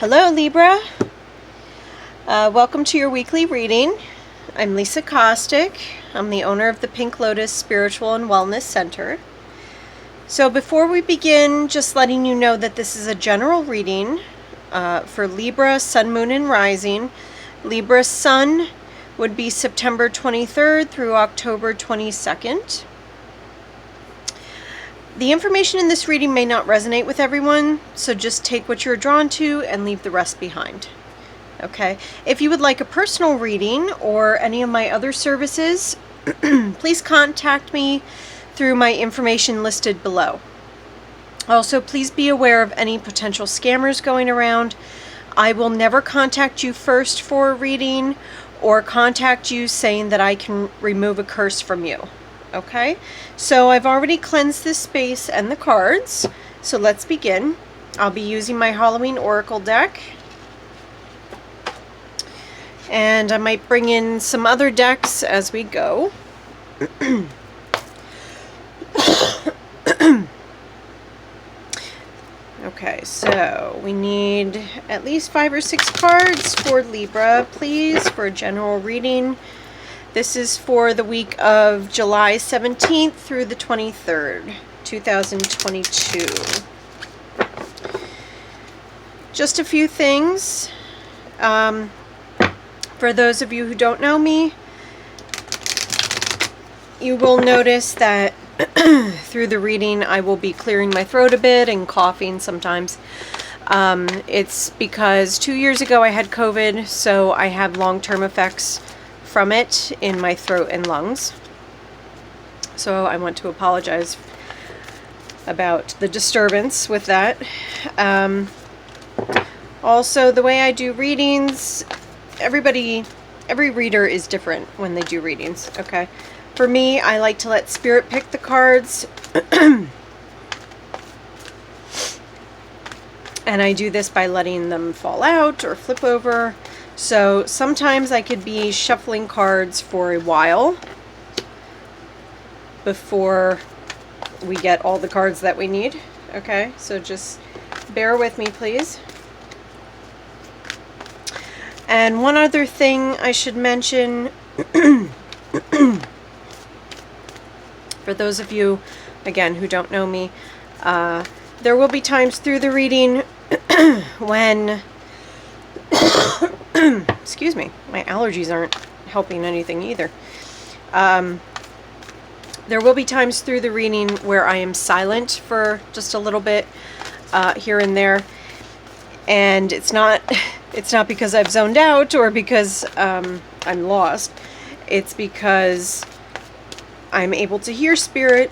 Hello Libra, welcome to your weekly reading. I'm Lisa Kostick. I'm the owner of the Pink Lotus Spiritual and Wellness Center. So before we begin, just letting you know that this is a general reading for Libra, Sun, Moon, and Rising. Libra Sun would be September 23rd through October 22nd. The information in this reading may not resonate with everyone, so just take what you're drawn to and leave the rest behind. Okay? If you would like a personal reading or any of my other services, please contact me through my information listed below. Also, please be aware of any potential scammers going around. I will never contact you first for a reading or contact you saying that I can remove a curse from you. Okay, so I've already cleansed this space and the cards, so let's begin. I'll be using my Halloween Oracle deck, and I might bring in some other decks as we go. Okay, so we need at least 5 or 6 cards for Libra, please, for a general reading. This is for the week of July 17th through the 23rd, 2022. Just a few things. For those of you who don't know me, you will notice that through the reading I will be clearing my throat a bit and coughing sometimes. It's because 2 years ago I had COVID, so I have long-term effects from it in my throat and lungs. So I want to apologize about the disturbance with that. Also, the way I do readings, every reader is different when they do readings, okay? For me, I like to let Spirit pick the cards. And I do this by letting them fall out or flip over. So sometimes I could be shuffling cards for a while before we get all the cards that we need. Okay, so just bear with me, please. And one other thing I should mention, for those of you, again, who don't know me, there will be times through the reading when excuse me, my allergies aren't helping anything either. There will be times through the reading where I am silent for just a little bit here and there, and it's not because I've zoned out or because I'm lost. It's because I'm able to hear Spirit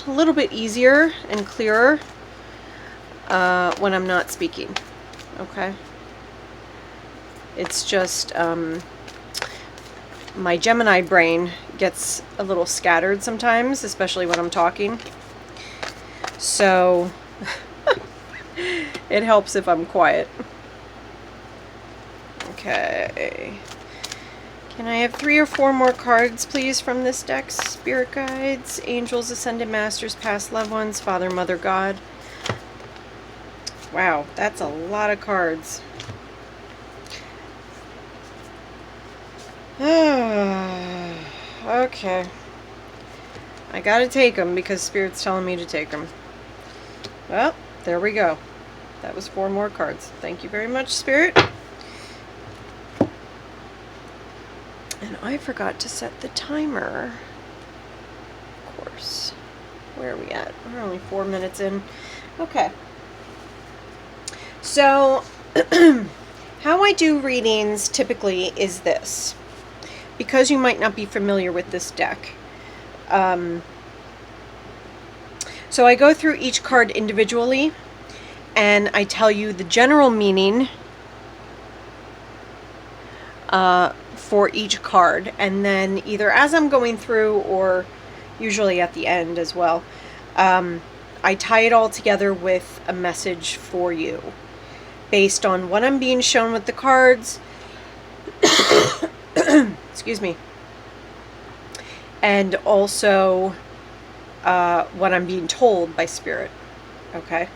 a little bit easier and clearer when I'm not speaking. Okay? It's just my Gemini brain gets a little scattered sometimes, especially when I'm talking. So it helps if I'm quiet. Okay. Can I have 3 or 4 more cards, please, from this deck? Spirit guides, angels, ascended masters, past loved ones, Father, Mother, God. Wow, that's a lot of cards. Okay. I gotta take them because Spirit's telling me to take them. Well, there we go. That was 4 more cards. Thank you very much, Spirit. And I forgot to set the timer. Of course. Where are we at? We're only 4 minutes in. Okay. So, how I do readings typically is this. Because you might not be familiar with this deck. So I go through each card individually, and I tell you the general meaning for each card. And then either as I'm going through or usually at the end as well, I tie it all together with a message for you based on what I'm being shown with the cards. Excuse me. And also what I'm being told by Spirit. Okay?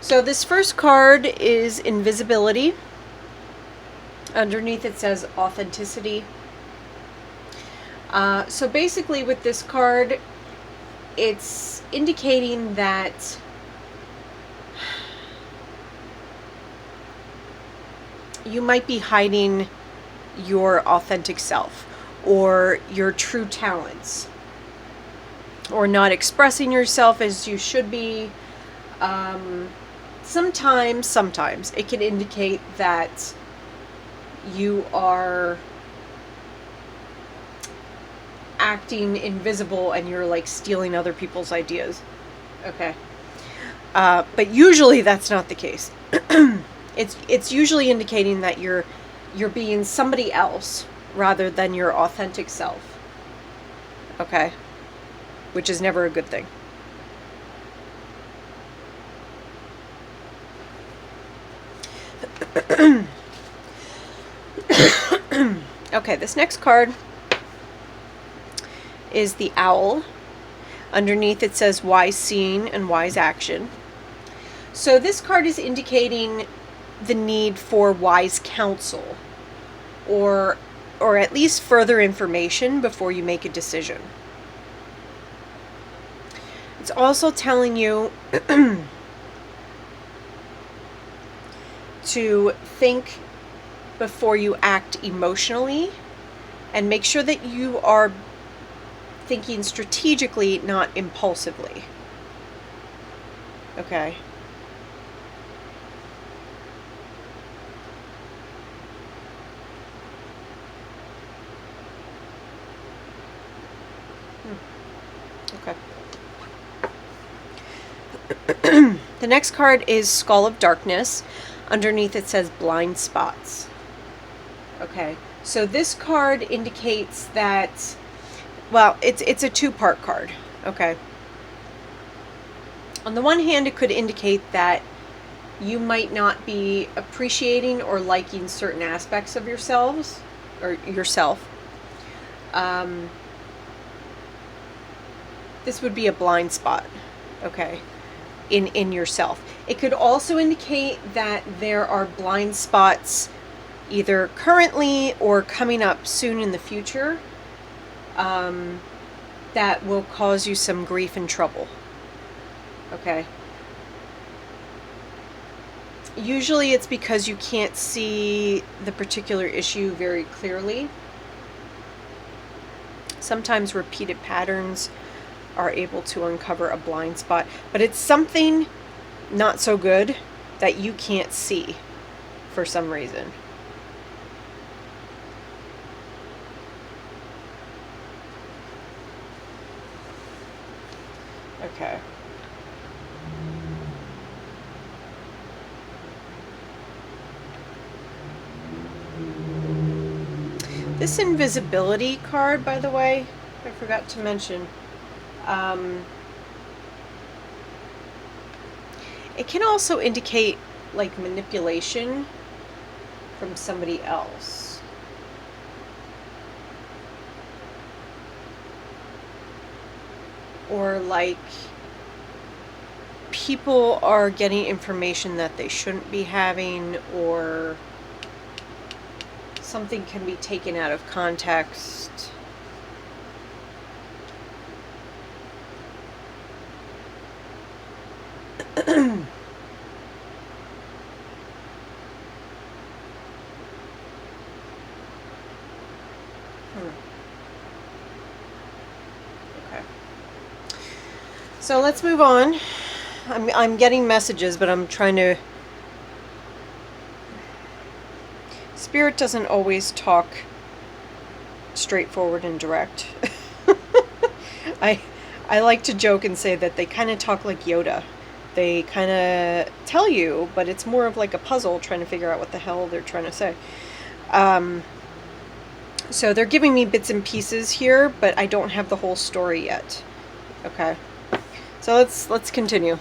So this first card is invisibility. Underneath it says authenticity. So basically with this card, it's indicating that you might be hiding your authentic self or your true talents, or not expressing yourself as you should be. Sometimes it can indicate that you are acting invisible and you're like stealing other people's ideas. Okay. But usually that's not the case. It's usually indicating that you're being somebody else rather than your authentic self. Okay? Which is never a good thing. Okay, this next card is the owl. Underneath it says wise seeing and wise action. So this card is indicating the need for wise counsel, or at least further information before you make a decision. It's also telling you to think before you act emotionally, and make sure that you are thinking strategically, not impulsively. Okay. Okay. The next card is Skull of Darkness. Underneath it says blind spots. Okay. So this card indicates that, well, it's a two-part card. Okay. On the one hand, it could indicate that you might not be appreciating or liking certain aspects of yourselves or yourself. This would be a blind spot, okay, in yourself. It could also indicate that there are blind spots either currently or coming up soon in the future that will cause you some grief and trouble. Okay. Usually it's because you can't see the particular issue very clearly. Sometimes repeated patterns are able to uncover a blind spot, but it's something not so good that you can't see for some reason. Okay. This invisibility card, by the way, I forgot to mention, it can also indicate like manipulation from somebody else. Or like people are getting information that they shouldn't be having, or something can be taken out of context. Okay. So let's move on. I'm getting messages, but I'm trying to... Spirit doesn't always talk straightforward and direct. I like to joke and say that they kind of talk like Yoda. They kind of tell you, but it's more of like a puzzle trying to figure out what the hell they're trying to say. So they're giving me bits and pieces here, but I don't have the whole story yet. Okay. So let's continue.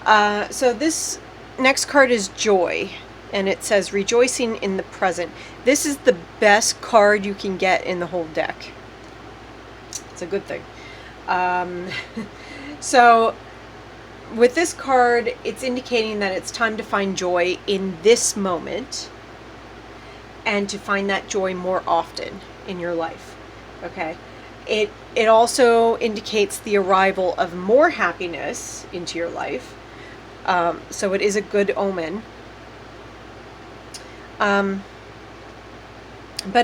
So this next card is Joy, and it says rejoicing in the present. This is the best card you can get in the whole deck. It's a good thing. So with this card, it's indicating that it's time to find joy in this moment and to find that joy more often in your life. Okay. It also indicates the arrival of more happiness into your life. So it is a good omen. But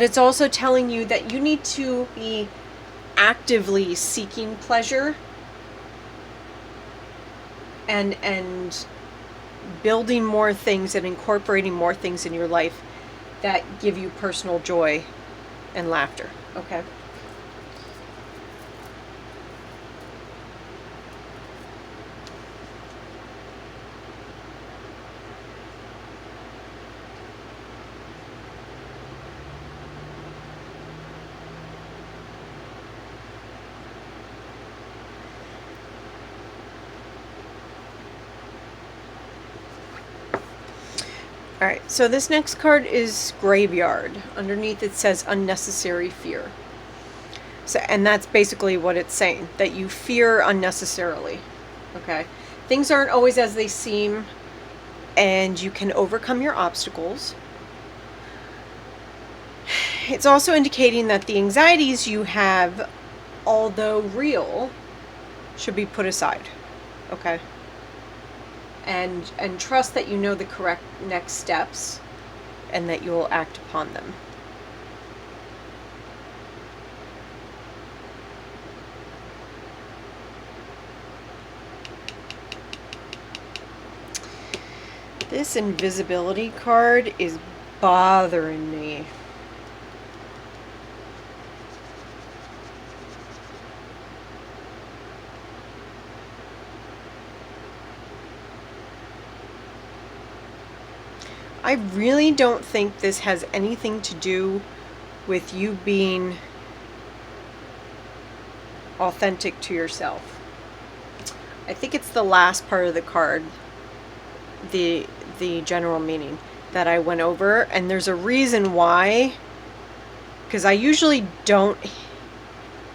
it's also telling you that you need to be actively seeking pleasure and building more things and incorporating more things in your life that give you personal joy and laughter. Okay. All right, so this next card is Graveyard. Underneath it says unnecessary fear. So, and that's basically what it's saying, that you fear unnecessarily. Okay. Things aren't always as they seem, and you can overcome your obstacles. It's also indicating that the anxieties you have, although real, should be put aside. Okay. And trust that you know the correct next steps and that you will act upon them. This invisibility card is bothering me. I really don't think this has anything to do with you being authentic to yourself. I think it's the last part of the card, the general meaning that I went over, and there's a reason why, because I usually don't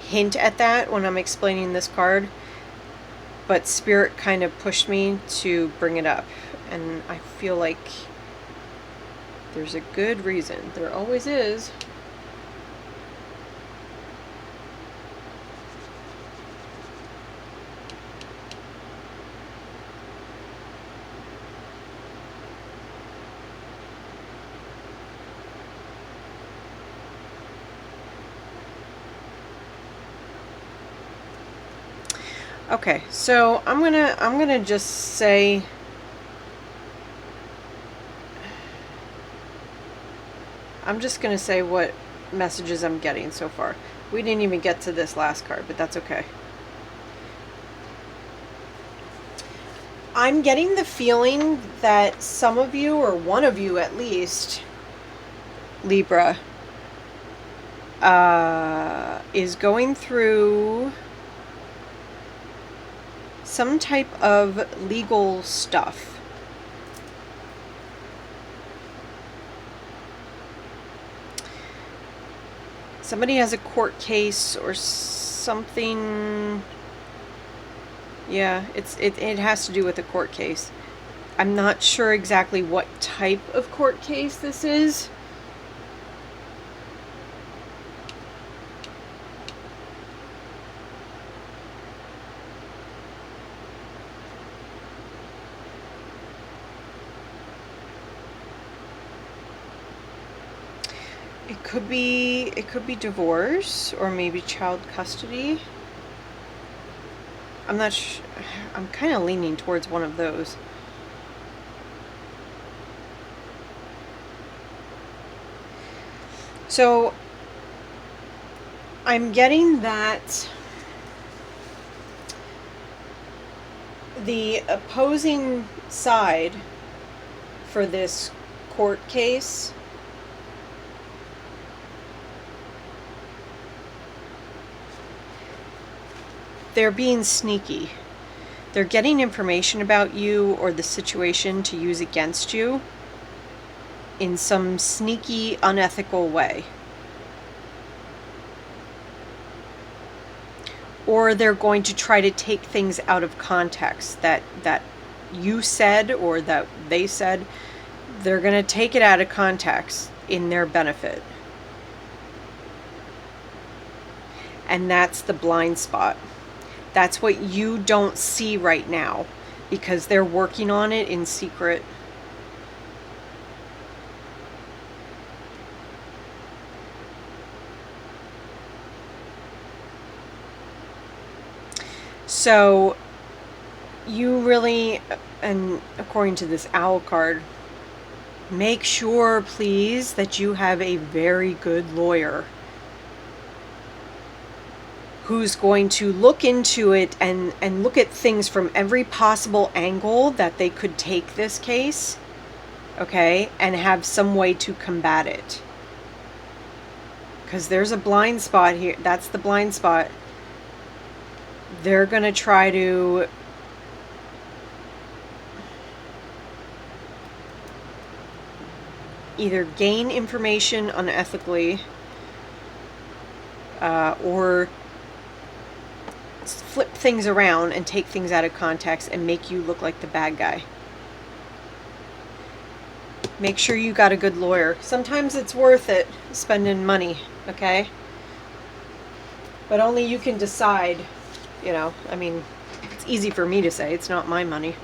hint at that when I'm explaining this card, but Spirit kind of pushed me to bring it up, and I feel like there's a good reason. There always is. Okay, so I'm gonna just say what messages I'm getting so far. We didn't even get to this last card, but that's okay. I'm getting the feeling that some of you, or one of you at least, Libra, is going through some type of legal stuff. Somebody has a court case or something. Yeah, it has to do with a court case. I'm not sure exactly what type of court case this is. It could be divorce or maybe child custody. I'm not sure. I'm kind of leaning towards one of those. So I'm getting that the opposing side for this court case they're being sneaky. They're getting information about you or the situation to use against you in some sneaky, unethical way. or they're going to try to take things out of context that you said or that they said. They're going to take it out of context in their benefit. And that's the blind spot. That's what you don't see right now because they're working on it in secret. So you really, and according to this owl card, make sure, please, that you have a very good lawyer who's going to look into it and look at things from every possible angle that they could take this case, okay, and have some way to combat it. Because there's a blind spot here. That's the blind spot. They're going to try to either gain information unethically or flip things around and take things out of context and make you look like the bad guy. Make sure you got a good lawyer. Sometimes it's worth it spending money, okay? But only you can decide, you know. I mean, it's easy for me to say. It's not my money.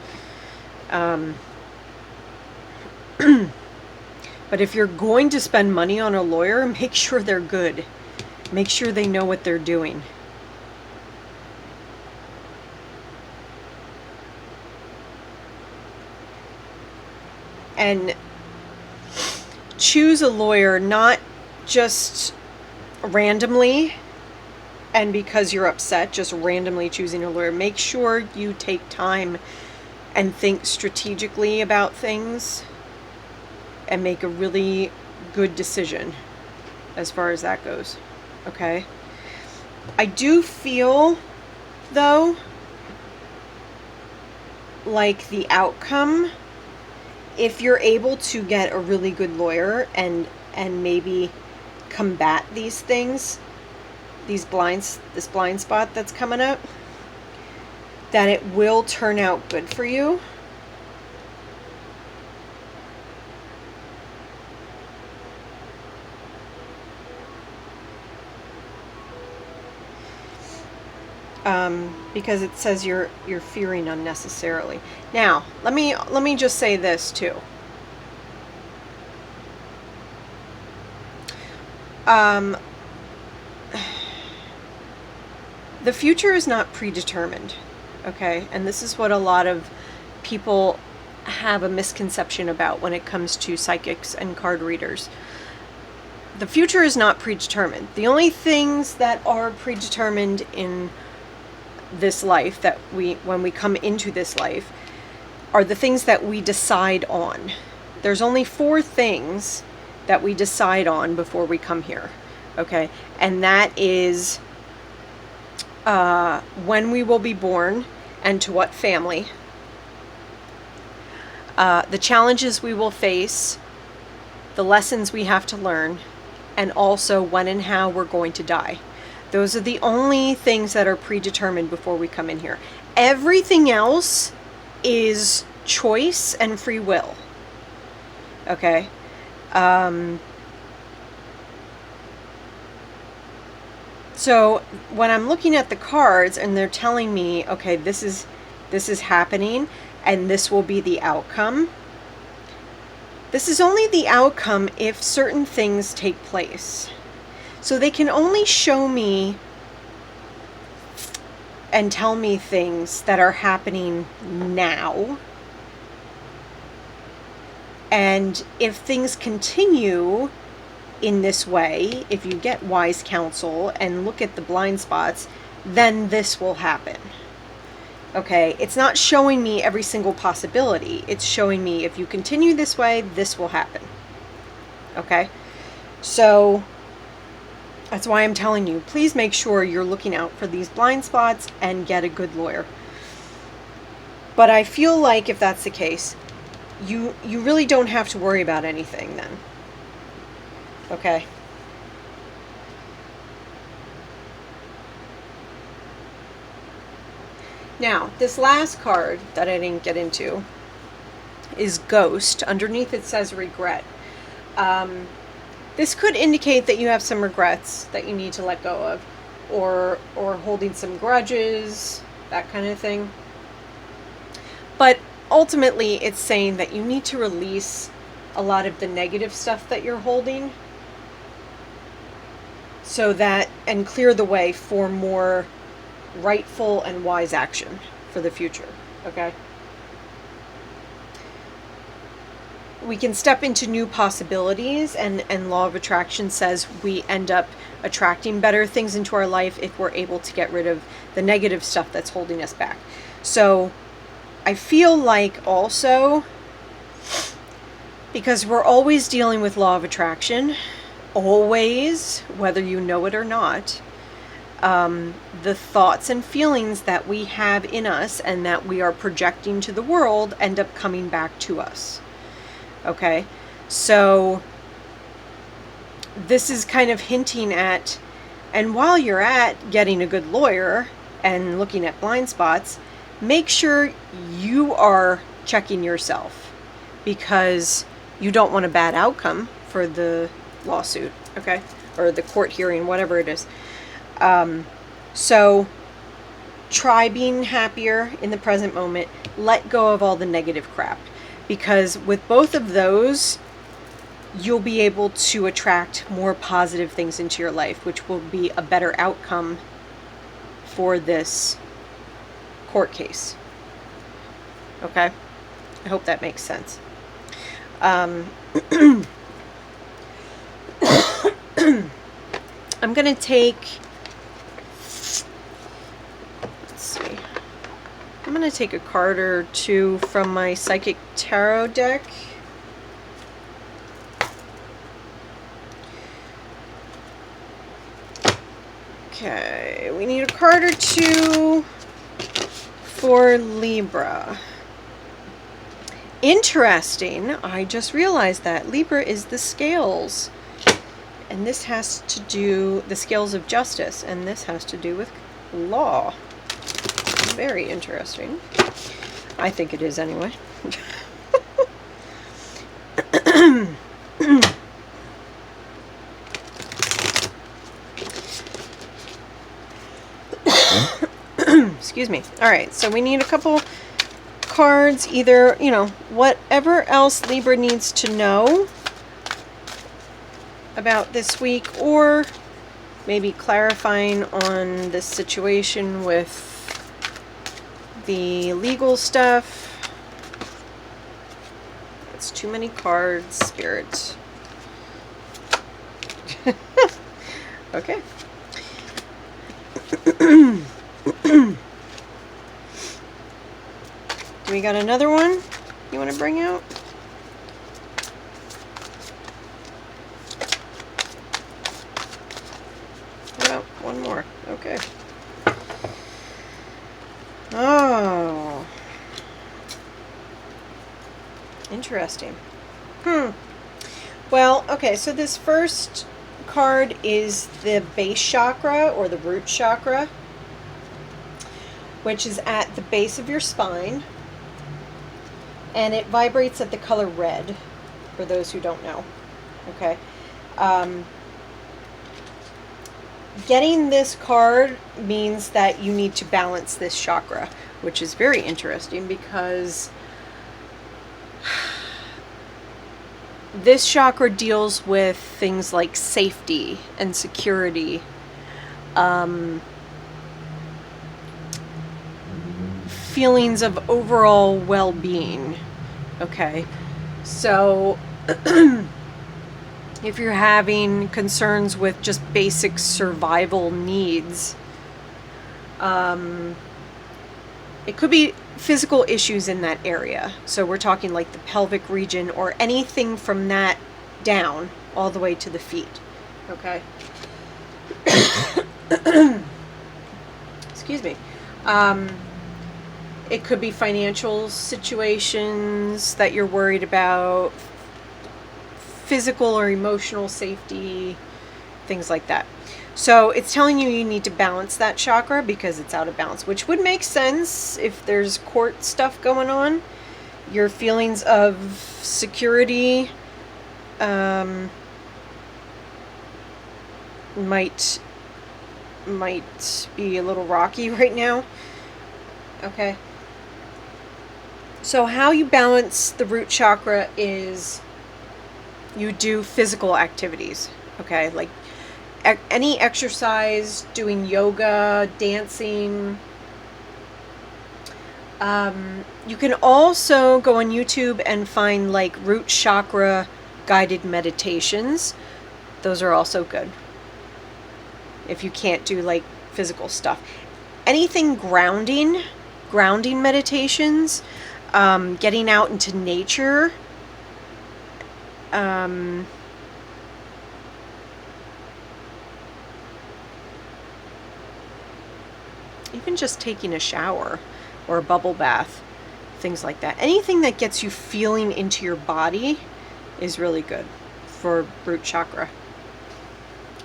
But if you're going to spend money on a lawyer, make sure they're good. Make sure they know what they're doing. And choose a lawyer not just randomly and because you're upset, just randomly choosing a lawyer. Make sure you take time and think strategically about things and make a really good decision as far as that goes. Okay? I do feel, though, like the outcome, if you're able to get a really good lawyer and maybe combat these things, this blind spot that's coming up, that it will turn out good for you. Because it says you're fearing unnecessarily. Now, let me just say this too. The future is not predetermined, okay? And this is what a lot of people have a misconception about when it comes to psychics and card readers. The future is not predetermined. The only things that are predetermined in this life, that when we come into this life, are the things that we decide on. There's only 4 things that we decide on before we come here, okay? And that is when we will be born and to what family, the challenges we will face, the lessons we have to learn, and also when and how we're going to die. Those are the only things that are predetermined before we come in here. Everything else is choice and free will. Okay? So when I'm looking at the cards and they're telling me, okay, this is happening and this will be the outcome. This is only the outcome if certain things take place. So they can only show me and tell me things that are happening now. And if things continue in this way, if you get wise counsel and look at the blind spots, then this will happen. Okay, it's not showing me every single possibility. It's showing me if you continue this way, this will happen. Okay, so that's why I'm telling you, please make sure you're looking out for these blind spots and get a good lawyer. But I feel like if that's the case, you really don't have to worry about anything then. Okay. Now, this last card that I didn't get into is Ghost. Underneath it says regret. This could indicate that you have some regrets that you need to let go of, or holding some grudges, that kind of thing. But ultimately, it's saying that you need to release a lot of the negative stuff that you're holding, so that, and clear the way for more rightful and wise action for the future. Okay? We can step into new possibilities, and law of attraction says we end up attracting better things into our life if we're able to get rid of the negative stuff that's holding us back. So I feel like also, because we're always dealing with law of attraction, always, whether you know it or not, the thoughts and feelings that we have in us and that we are projecting to the world end up coming back to us. Okay, so this is kind of hinting at, and while you're at getting a good lawyer and looking at blind spots, make sure you are checking yourself, because you don't want a bad outcome for the lawsuit, okay, or the court hearing, whatever it is. So try being happier in the present moment. Let go of all the negative crap. Because with both of those, you'll be able to attract more positive things into your life, which will be a better outcome for this court case. Okay? I hope that makes sense. I'm going to take... Let's see. I'm going to take a card or two from my Psychic Tarot deck. Okay, we need a card or two for Libra. Interesting, I just realized that Libra is the scales. And this has to do, the scales of justice, and this has to do with law. Very interesting. I think it is anyway. Excuse me. Alright, so we need a couple cards, either, you know, whatever else Libra needs to know about this week, or maybe clarifying on this situation with the legal stuff. It's too many cards, Spirit. Okay. Do we got another one you want to bring out? Well, one more. Okay. Oh. Interesting. Well, okay, so this first card is the base chakra, or the root chakra, which is at the base of your spine, and it vibrates at the color red, for those who don't know. Okay. Getting this card means that you need to balance this chakra, which is very interesting, because this chakra deals with things like safety and security, feelings of overall well-being. Okay, so if you're having concerns with just basic survival needs, it could be physical issues in that area. So we're talking like the pelvic region, or anything from that down all the way to the feet. Okay. Excuse me. It could be financial situations that you're worried about, physical or emotional safety, things like that. So it's telling you you need to balance that chakra because it's out of balance, which would make sense if there's court stuff going on. Your feelings of security might be a little rocky right now. Okay. So how you balance the root chakra is you do physical activities. Okay, like any exercise, doing yoga, dancing. You can also go on YouTube and find like root chakra guided meditations. Those are also good if you can't do like physical stuff. Anything grounding meditations, getting out into nature, even just taking a shower or a bubble bath, things like that. Anything that gets you feeling into your body is really good for root chakra.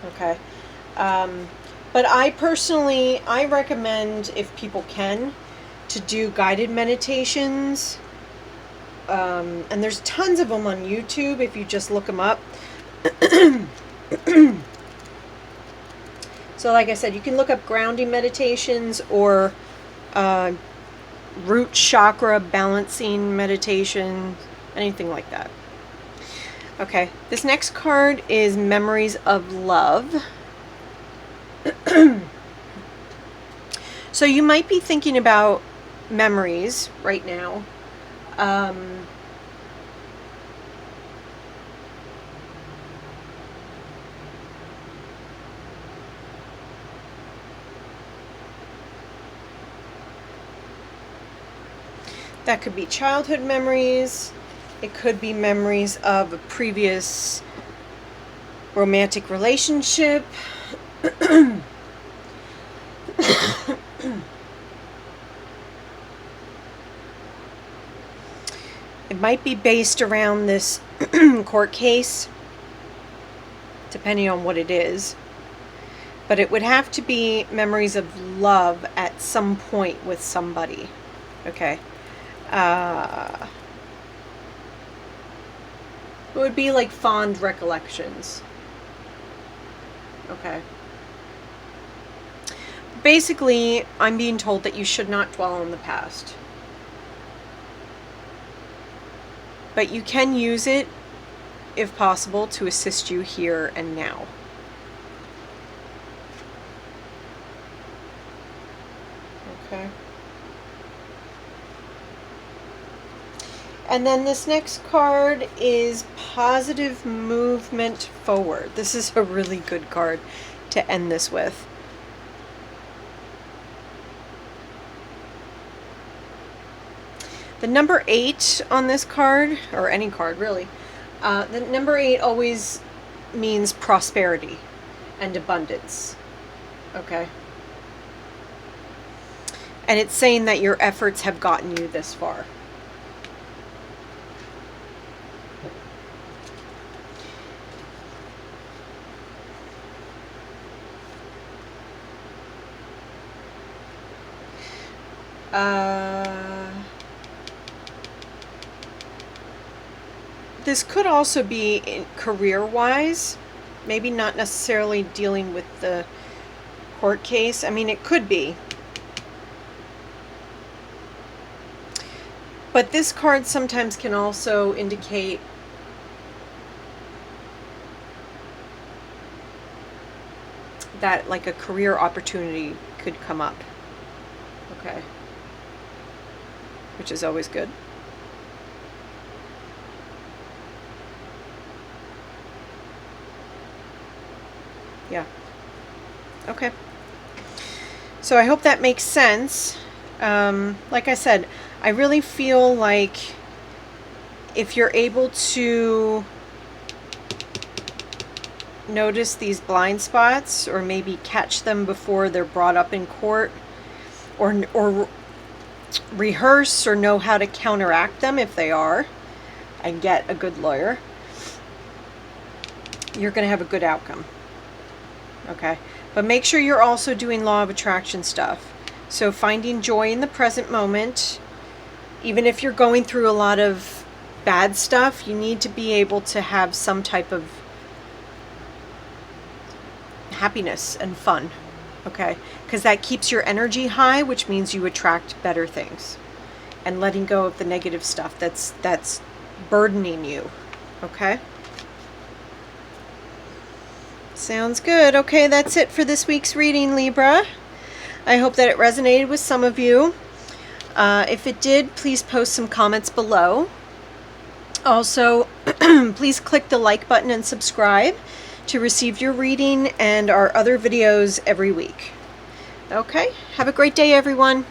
Okay. But I personally, I recommend, if people can, to do guided meditations. And there's tons of them on YouTube if you just look them up. So like I said, you can look up grounding meditations or root chakra balancing meditation, anything like that. Okay, this next card is Memories of Love. So you might be thinking about memories right now. That could be childhood memories. It could be memories of a previous romantic relationship. It might be based around this court case, depending on what it is. But it would have to be memories of love at some point with somebody. Okay. It would be like fond recollections. Okay. Basically, I'm being told that you should not dwell on the past. But you can use it, if possible, to assist you here and now. Okay. And then this next card is Positive Movement Forward. This is a really good card to end this with. The number 8 on this card, or any card really, the number 8 always means prosperity and abundance. Okay? And it's saying that your efforts have gotten you this far. This could also be career-wise, maybe not necessarily dealing with the court case. I mean, it could be. But this card sometimes can also indicate that like a career opportunity could come up. Okay. Which is always good. Yeah. Okay. So I hope that makes sense. Like I said, I really feel like if you're able to notice these blind spots, or maybe catch them before they're brought up in court, or rehearse or know how to counteract them if they are, and get a good lawyer, you're going to have a good outcome. okay? But make sure you're also doing law of attraction stuff. So finding joy in the present moment, even if you're going through a lot of bad stuff, you need to be able to have some type of happiness and fun, okay? Because that keeps your energy high, which means you attract better things. And letting go of the negative stuff that's burdening you, okay? Sounds good. Okay, that's it for this week's reading, Libra. I hope that it resonated with some of you. If it did, please post some comments below. Also, please click the like button and subscribe to receive your reading and our other videos every week. Okay, have a great day, everyone.